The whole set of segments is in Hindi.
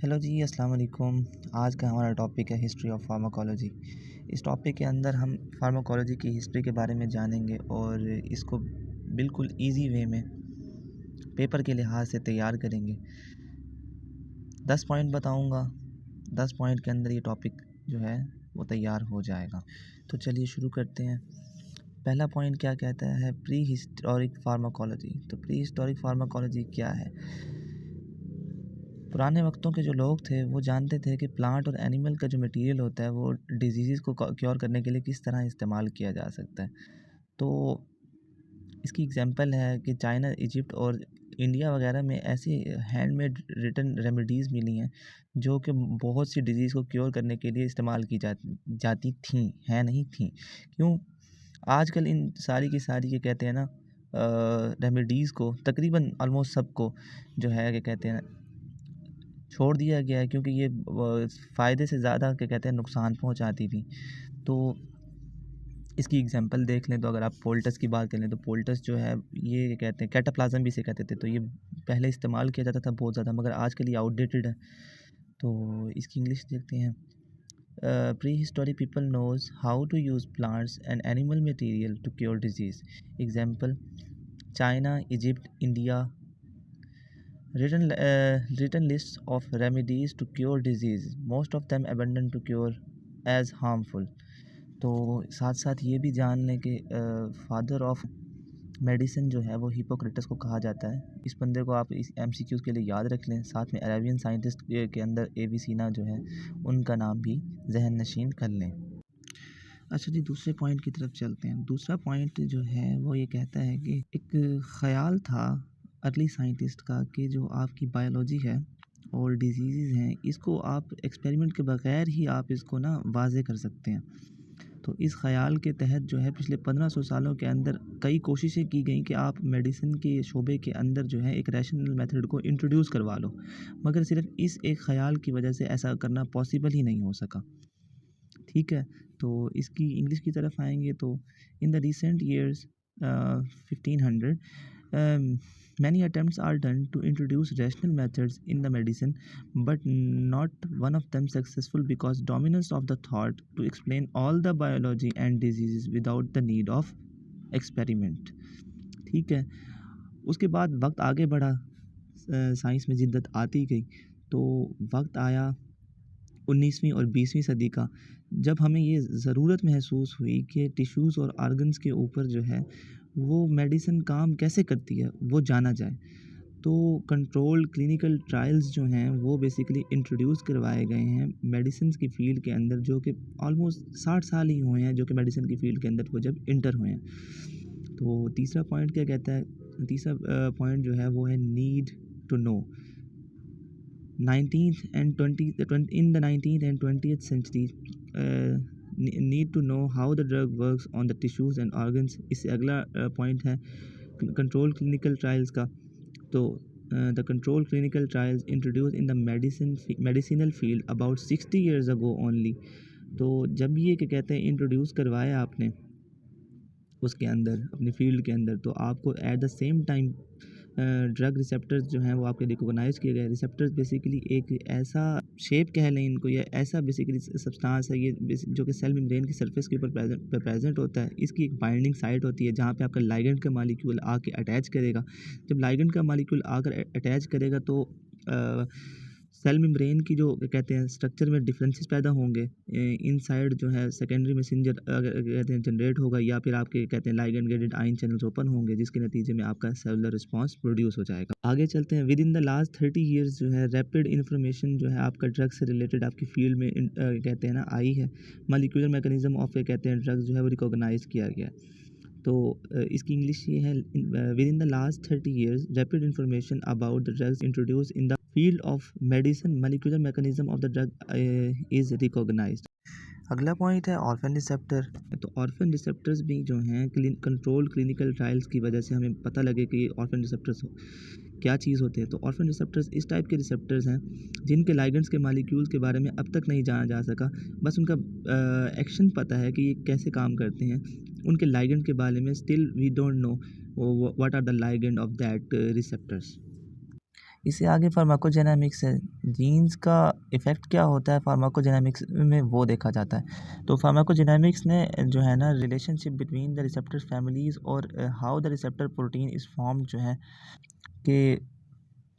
हेलो जी, अस्सलाम वालेकुम। आज का हमारा टॉपिक है हिस्ट्री ऑफ फार्माकोलॉजी। इस टॉपिक के अंदर हम फार्माकोलॉजी की हिस्ट्री के बारे में जानेंगे और इसको बिल्कुल इजी वे में पेपर के लिहाज से तैयार करेंगे। 10 पॉइंट बताऊंगा, 10 पॉइंट के अंदर ये टॉपिक जो है वो तैयार हो जाएगा। तो चलिए शुरू करते हैं। पहला पॉइंट क्या कहता है? Pre historic pharmacology. तो प्री हिस्टोरिक फार्माकोलॉजी क्या है? पुराने वक्तों के जो लोग थे वो जानते थे कि प्लांट और एनिमल का जो मटेरियल होता है वो डिजीज़ को क्योर करने के लिए किस तरह इस्तेमाल किया जा सकता है। तो इसकी एग्जांपल है कि चाइना, इजिप्ट और इंडिया वगैरह में ऐसी हैंडमेड रिटन रेमेडीज़ मिली हैं जो कि बहुत सी डिजीज़ को क्योर करने के लिए इस्तेमाल की जाती थीं, हैं नहीं थीं। क्यों? आजकल इन सारी की सारी क्या कहते हैं ना, रेमेडीज़ को तकरीबन ऑलमोस्ट सबको जो है क्या कहते हैं छोड़ दिया गया है, क्योंकि ये फ़ायदे से ज़्यादा क्या कहते हैं नुकसान पहुंचाती थी। तो इसकी एग्जांपल देख लें तो अगर आप पोल्टस की बात करें तो पोल्टस जो है ये क्या कहते हैं कैटाप्लाज्म भी इसे कहते थे। तो ये पहले इस्तेमाल किया जाता था बहुत ज़्यादा, मगर आजकल ये आउटडेटेड है। तो इसकी इंग्लिश देखते हैं। Prehistoric people knows how to use plants and animal material to cure disease. Example China, Egypt, India. Written lists of remedies to cure disease, most of them abandoned to cure as harmful। तो साथ साथ ये भी जान लें कि फादर ऑफ मेडिसिन जो है वो हिपोक्रेटस को कहा जाता है। इस बंदे को आप इस एमसीक्यूज़ के लिए याद रख लें। साथ में अरेबियन साइंटिस्ट के अंदर एविसीना जो है उनका नाम भी जहन नशीन कर लें। अच्छा जी, दूसरे पॉइंट की तरफ चलते हैं। दूसरा पॉइंट जो है वो ये कहता है कि एक ख़याल था अर्ली साइंटिस्ट का कि जो आपकी बायोलॉजी है और डिजीज़ हैं इसको आप एक्सपेरिमेंट के बगैर ही आप इसको ना वाज़े कर सकते हैं। तो इस ख़याल के तहत जो है पिछले 1500 सालों के अंदर कई कोशिशें की गई कि आप मेडिसिन के शोबे के अंदर जो है एक रैशनल मेथड को इंट्रोड्यूस करवा लो, मगर सिर्फ इस एक ख़याल की वजह से ऐसा करना पॉसिबल ही नहीं हो सका। ठीक है, तो इसकी इंग्लिश की तरफ आएंगे तो in the recent years 1500 many attempts are done to introduce rational methods in the medicine, but not one of them successful because dominance of the thought to explain all the biology and diseases without the need of experiment। ठीक है, उसके बाद वक्त आगे बढ़ा, साइंस में जिद्दत आती गई। तो वक्त आया 19वीं और 20वीं सदी का, जब हमें ये ज़रूरत महसूस हुई कि टिश्यूज़ और ऑर्गन्स के ऊपर जो है वो मेडिसिन काम कैसे करती है वो जाना जाए। तो कंट्रोल्ड क्लिनिकल ट्रायल्स जो हैं वो बेसिकली इंट्रोड्यूस करवाए गए हैं मेडिसिन की फ़ील्ड के अंदर, जो कि ऑलमोस्ट 60 साल ही हुए हैं जो कि मेडिसिन की फ़ील्ड के अंदर वो जब इंटर हुए हैं। तो तीसरा पॉइंट क्या कहता है? तीसरा पॉइंट जो है वो है need to know. 19th and 19th and 20th century, need to know how the drug works on the tissues and organs। इससे अगला पॉइंट है कंट्रोल क्लिनिकल ट्रायल्स का। तो the control clinical trials introduced in the medicinal field about 60 years ago only। तो जब ये क्या कहते हैं इंट्रोड्यूस करवाया आपने उसके अंदर अपनी फील्ड के अंदर, तो आपको at the same time drug receptors जो हैं वो आपके रिकॉग्नाइज किए गए। रिसेप्टर्स बेसिकली एक ऐसा शेप कह लें इनको, या ऐसा बेसिकली सब्सटेंस है ये जो कि सेल मेम्ब्रेन की सरफेस के ऊपर प्रेजेंट होता है। इसकी एक बाइंडिंग साइट होती है जहाँ पे आपका लाइगेंड का मॉलिक्यूल आके अटैच करेगा। जब लाइगेंड का मॉलिक्यूल आकर अटैच करेगा तो सेल मेम्ब्रेन की जो कहते हैं स्ट्रक्चर में डिफरेंसेस पैदा होंगे। इनसाइड जो है सेकेंडरी मैसेंजर कहते हैं जनरेट होगा, या फिर आपके कहते हैं ligand gated ion channels open होंगे, जिसके नतीजे में आपका सेलुलर रिस्पांस प्रोड्यूस हो जाएगा। आगे चलते हैं। With in the last 30 years जो है रैपिड इन्फॉर्मेशन जो है आपका ड्रग से रिलेटेड आपकी फील्ड में कहते हैं ना आई है। मॉलिक्यूलर मैकेनिज्म ऑफ कहते हैं ड्रग्स जो है वो रिकॉग्नाइज किया गया। तो इसकी इंग्लिश ये है within the last 30 years rapid information about the drugs introduce in the field of medicine, molecular mechanism of the drug is recognised. अगला पॉइंट है ऑर्फन रिसेप्टर। तो ऑर्फन रिसेप्टर्स भी जो हैं कंट्रोल क्लिनिकल ट्रायल्स की वजह से हमें पता लगे कि ऑर्फन रिसेप्टर्स क्या चीज़ होते हैं। तो ऑर्फन रिसेप्टर्स इस टाइप के रिसेप्टर्स हैं जिनके लाइगेंड्स के मॉलिक्यूल्स के बारे में अब तक नहीं जाना जा सका, बस उनका एक्शन पता है कि ये कैसे काम करते हैं। उनके लाइगेंड के बारे में still we don't know what are the ligand of that receptors. इससे आगे फार्माकोजेनेमिक्स है। जीन्स का इफ़ेक्ट क्या होता है फार्माकोजेनेमिक्स में वो देखा जाता है। तो फार्माकोजेनेमिक्स ने जो है ना relationship between the receptor families और how the receptor protein is formed जो है कि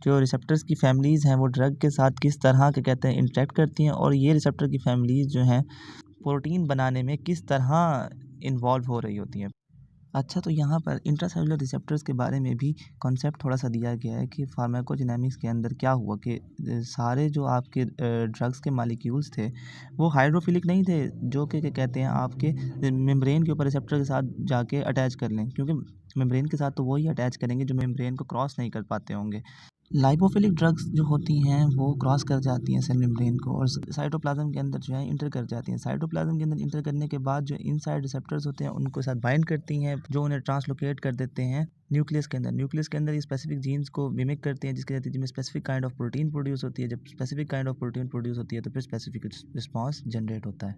जो रिसेप्टर्स की फैमिलीज़ हैं वो ड्रग के साथ किस तरह के कहते हैं इंटरेक्ट करती हैं और ये रिसेप्टर की फैमिलीज़ जो हैं प्रोटीन बनाने में किस तरह इन्वॉल्व हो रही होती हैं। अच्छा, तो यहाँ पर इंट्रासेलुलर रिसेप्टर्स के बारे में भी कॉन्सेप्ट थोड़ा-सा दिया गया है कि फार्माकोडायनामिक्स के अंदर क्या हुआ कि सारे जो आपके ड्रग्स के मॉलिक्यूल्स थे, वो हाइड्रोफिलिक नहीं थे, जो कि क्या कहते हैं आपके मेम्ब्रेन के ऊपर रिसेप्टर के साथ जाके अटैच कर लें, क्योंकि मेम्ब्रेन के साथ तो वही अटैच करेंगे जो मेम्ब्रेन को क्रॉस नहीं कर पाते होंगे। लाइपोफिलिक ड्रग्स जो होती हैं वो क्रॉस कर जाती हैं सेल मेम्ब्रेन को और साइटोप्लाज्म के अंदर जो है इंटर कर जाती हैं। साइटोप्लाज्म के अंदर इंटर करने के बाद जो इनसाइड रिसेप्टर्स होते हैं उनको साथ बाइंड करती हैं, जो उन्हें ट्रांसलोकेट कर देते हैं न्यूक्लियस के अंदर। न्यूक्लियस के अंदर ये स्पेसिफिक जीन्स को मिमिक करते हैं, जिसके नतीजे में specific kind of protein produce होती है। जब specific kind of protein produce होती है तो फिर स्पेसिफिक रिस्पॉन्स जनरेट होता है।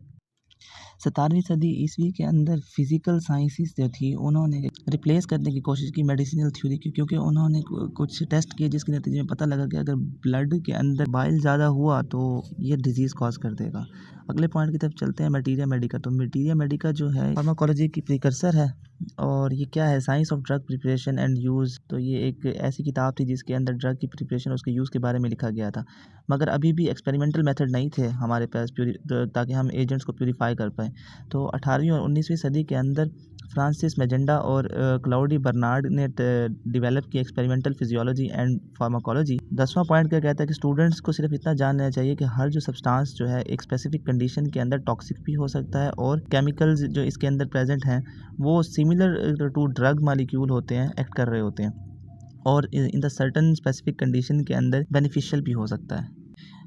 17वीं सदी ईस्वी के अंदर फिज़िकल साइंसेस जो थी उन्होंने रिप्लेस करने की कोशिश की मेडिसिनल थ्योरी की, क्योंकि उन्होंने कुछ टेस्ट किए जिसके नतीजे में पता लगा कि अगर ब्लड के अंदर बाइल ज़्यादा हुआ तो ये डिजीज़ कॉज कर देगा। अगले पॉइंट की तरफ चलते हैं, मटीरिया मेडिका। तो मटीरिया मेडिका जो है फार्माकोलॉजी की प्रिकर्सर है और ये क्या है, science of drug preparation and use. तो ये एक ऐसी किताब थी जिसके अंदर ड्रग की प्रिपरेशन और उसके यूज़ के बारे में लिखा गया था, मगर अभी भी एक्सपेरिमेंटल मेथड नहीं थे हमारे पास ताकि हम एजेंट्स को प्यूरीफाई कर पाएँ। तो 18वीं और 19वीं सदी के अंदर फ्रांसिस मैजेंडा और क्लाउडी बर्नार्ड ने डेवलप की एक्सपेरिमेंटल फिजियोलॉजी एंड फार्माकोलॉजी। 10वां पॉइंट क्या कहता है कि स्टूडेंट्स को सिर्फ इतना जानना चाहिए कि हर जो सब्सटेंस जो है एक स्पेसिफिक कंडीशन के अंदर टॉक्सिक भी हो सकता है और केमिकल्स जो इसके अंदर प्रेजेंट हैं वो सिमिलर टू ड्रग मॉलिक्यूल होते हैं, एक्ट कर रहे होते हैं और in the certain specific condition के अंदर बेनिफिशियल भी हो सकता है।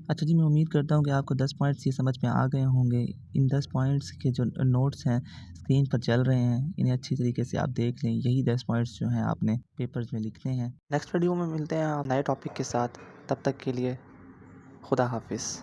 अच्छा जी, मैं उम्मीद करता हूँ कि आपको 10 पॉइंट्स ये समझ में आ गए होंगे। इन 10 पॉइंट्स के जो नोट्स हैं स्क्रीन पर चल रहे हैं, इन्हें अच्छी तरीके से आप देख लें। यही 10 पॉइंट्स जो हैं आपने पेपर्स में लिखने हैं। नेक्स्ट वीडियो में मिलते हैं आप नए टॉपिक के साथ। तब तक के लिए खुदा हाफिज़।